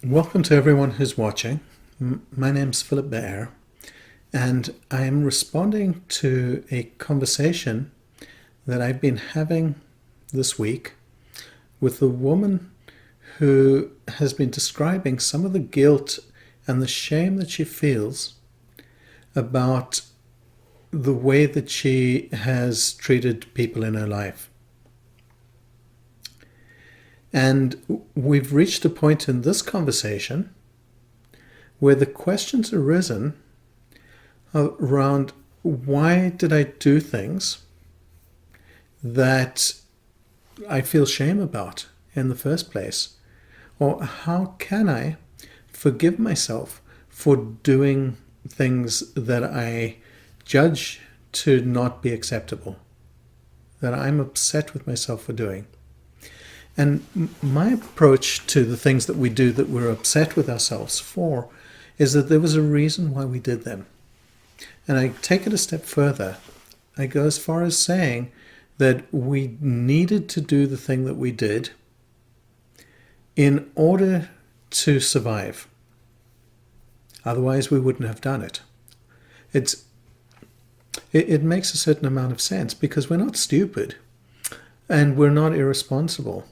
Welcome to everyone who's watching. My name's Philip Bear, and I am responding to a conversation that I've been having this week with a woman who has been describing some of the guilt and the shame that she feels about the way that she has treated people in her life. And we've reached a point in this conversation where the questions arisen around why did I do things that I feel shame about in the first place? Or how can I forgive myself for doing things that I judge to not be acceptable, that I'm upset with myself for doing? And my approach to the things that we do that we're upset with ourselves for is that there was a reason why we did them. And I take it a step further. I go as far as saying that we needed to do the thing that we did in order to survive. Otherwise, we wouldn't have done it. It makes a certain amount of sense because we're not stupid and we're not irresponsible.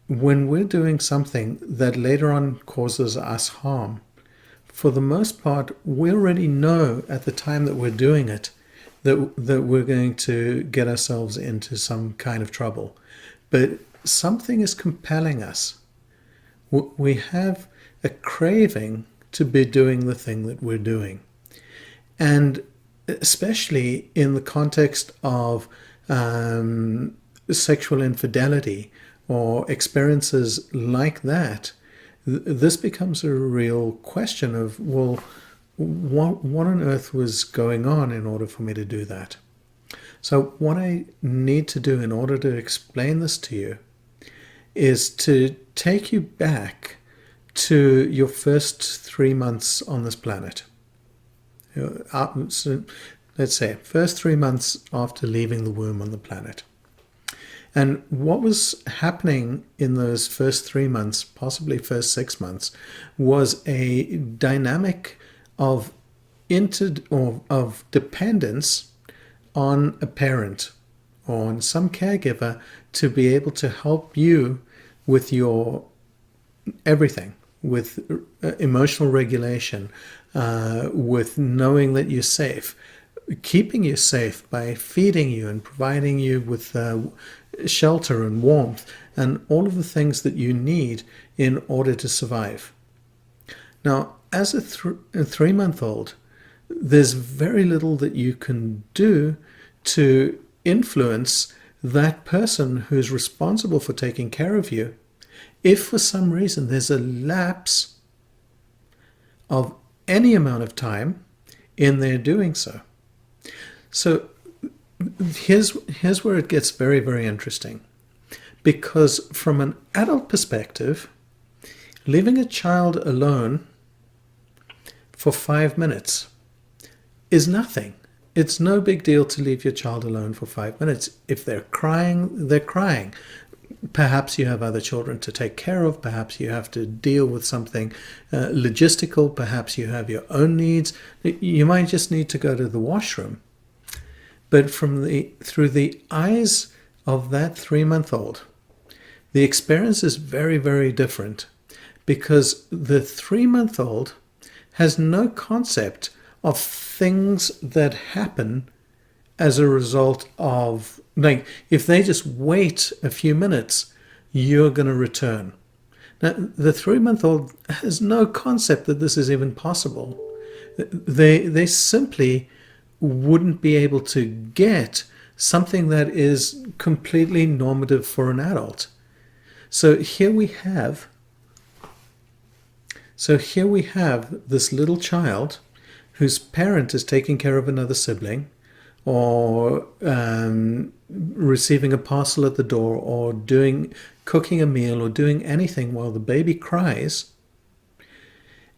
When we're doing something that later on causes us harm, for the most part, we already know at the time that we're doing it that we're going to get ourselves into some kind of trouble. But something is compelling us. We have a craving to be doing the thing that we're doing. And especially in the context of sexual infidelity, or experiences like that, this becomes a real question of, well, what on earth was going on in order for me to do that? So what I need to do in order to explain this to you is to take you back to your first 3 months on this planet. So let's say first 3 months after leaving the womb on the planet. And what was happening in those first 3 months, possibly first 6 months, was a dynamic of dependence on a parent or on some caregiver to be able to help you with your everything, with emotional regulation, with knowing that you're safe, keeping you safe by feeding you and providing you with shelter and warmth and all of the things that you need in order to survive. Now, as a 3-month-old, there's very little that you can do to influence that person who's responsible for taking care of you if for some reason there's a lapse of any amount of time in their doing so. So here's where it gets very, very interesting. Because from an adult perspective, leaving a child alone for 5 minutes is nothing. It's no big deal to leave your child alone for 5 minutes. If they're crying, they're crying. Perhaps you have other children to take care of. Perhaps you have to deal with something logistical. Perhaps you have your own needs. You might just need to go to the washroom. But through the eyes of that 3-month-old, the experience is very, very different because the 3-month-old has no concept of things that happen as a result of, like, if they just wait a few minutes, you're going to return. Now, the 3-month-old has no concept that this is even possible. They simply wouldn't be able to get something that is completely normative for an adult. So here we have this little child whose parent is taking care of another sibling, or receiving a parcel at the door, or cooking a meal, or doing anything while the baby cries.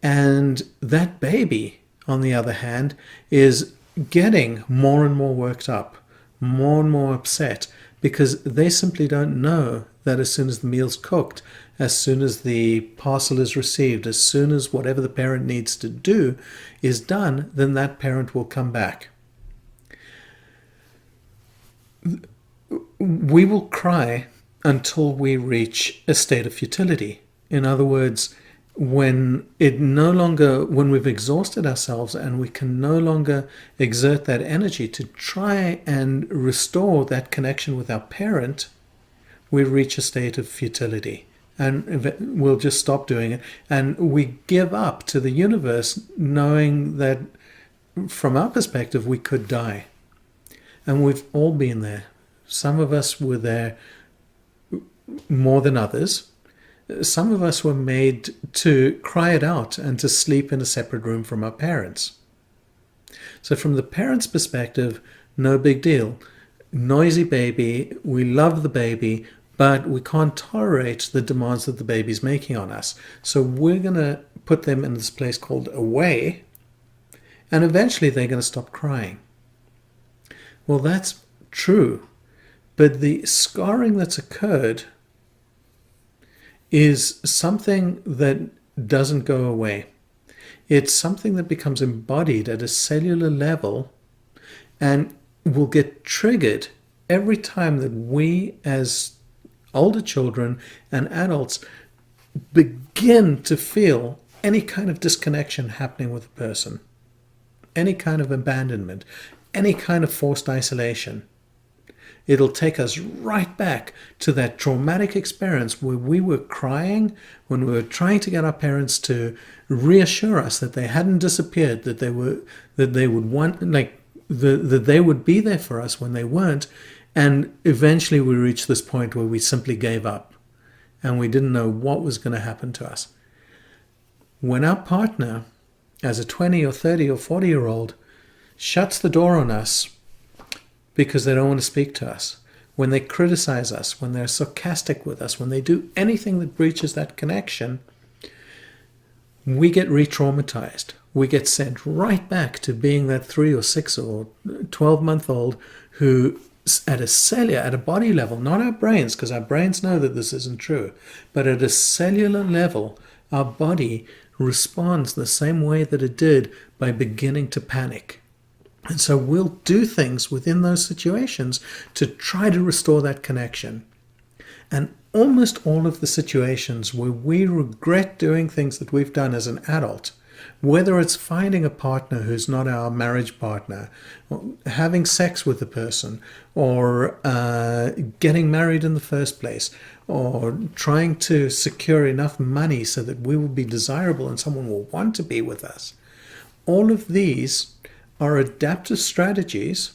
And that baby, on the other hand, is getting more and more worked up, more and more upset, because they simply don't know that as soon as the meal's cooked, as soon as the parcel is received, as soon as whatever the parent needs to do is done, then that parent will come back. We will cry until we reach a state of futility. In other words, when we've exhausted ourselves and we can no longer exert that energy to try and restore that connection with our parent, we reach a state of futility and we'll just stop doing it. And we give up to the universe, knowing that from our perspective, we could die. And we've all been there. Some of us were there more than others. Some of us were made to cry it out and to sleep in a separate room from our parents. So from the parents' perspective, no big deal. Noisy baby, we love the baby, but we can't tolerate the demands that the baby's making on us. So we're going to put them in this place called away, and eventually they're going to stop crying. Well, that's true, but the scarring that's occurred is something that doesn't go away. It's something that becomes embodied at a cellular level and will get triggered every time that we as older children and adults begin to feel any kind of disconnection happening with a person, any kind of abandonment, any kind of forced isolation. It'll take us right back to that traumatic experience where we were crying when we were trying to get our parents to reassure us that they hadn't disappeared, that they would be there for us when they weren't. And eventually we reached this point where we simply gave up and we didn't know what was going to happen to us. When our partner, as a 20 or 30 or 40-year-old, shuts the door on us because they don't want to speak to us, when they criticize us, when they're sarcastic with us, when they do anything that breaches that connection, we get re-traumatized. We get sent right back to being that 3 or 6 or 12-month-old who, at a body level, not our brains, because our brains know that this isn't true, but at a cellular level, our body responds the same way that it did by beginning to panic. And so we'll do things within those situations to try to restore that connection. And almost all of the situations where we regret doing things that we've done as an adult, whether it's finding a partner who's not our marriage partner, or having sex with a person, or getting married in the first place, or trying to secure enough money so that we will be desirable and someone will want to be with us, all of these are adaptive strategies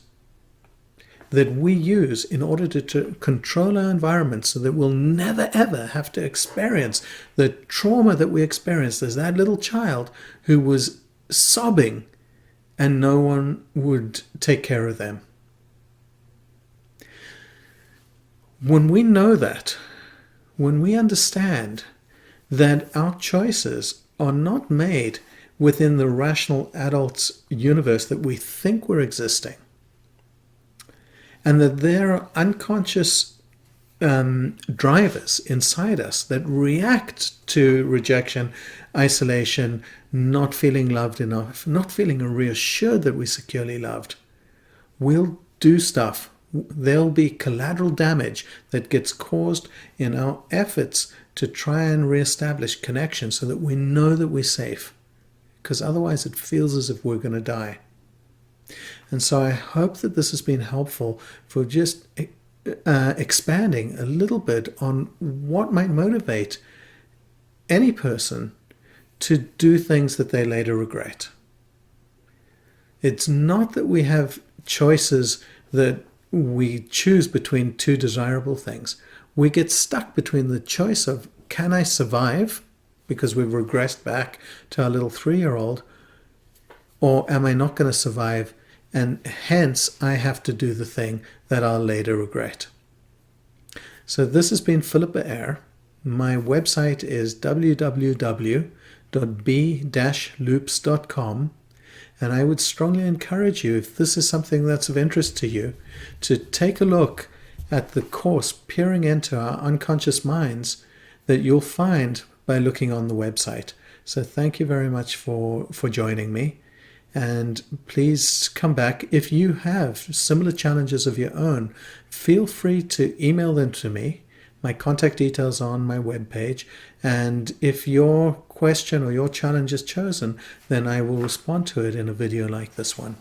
that we use in order to control our environment so that we'll never ever have to experience the trauma that we experienced as that little child who was sobbing and no one would take care of them. When we know that, when we understand that our choices are not made within the rational adult's universe that we think we're existing, and that there are unconscious drivers inside us that react to rejection, isolation, not feeling loved enough, not feeling reassured that we're securely loved, we'll do stuff. There'll be collateral damage that gets caused in our efforts to try and reestablish connection so that we know that we're safe. Because otherwise it feels as if we're going to die. And so I hope that this has been helpful for just expanding a little bit on what might motivate any person to do things that they later regret. It's not that we have choices that we choose between two desirable things. We get stuck between the choice of, can I survive? Because we've regressed back to our little 3-year-old, or am I not going to survive? And hence, I have to do the thing that I'll later regret. So this has been Philippa Eyre. My website is www.b-loops.com. And I would strongly encourage you, if this is something that's of interest to you, to take a look at the course peering into our unconscious minds that you'll find by looking on the website. So thank you very much for joining me. And please come back. If you have similar challenges of your own, feel free to email them to me. My contact details are on my webpage. And if your question or your challenge is chosen, then I will respond to it in a video like this one.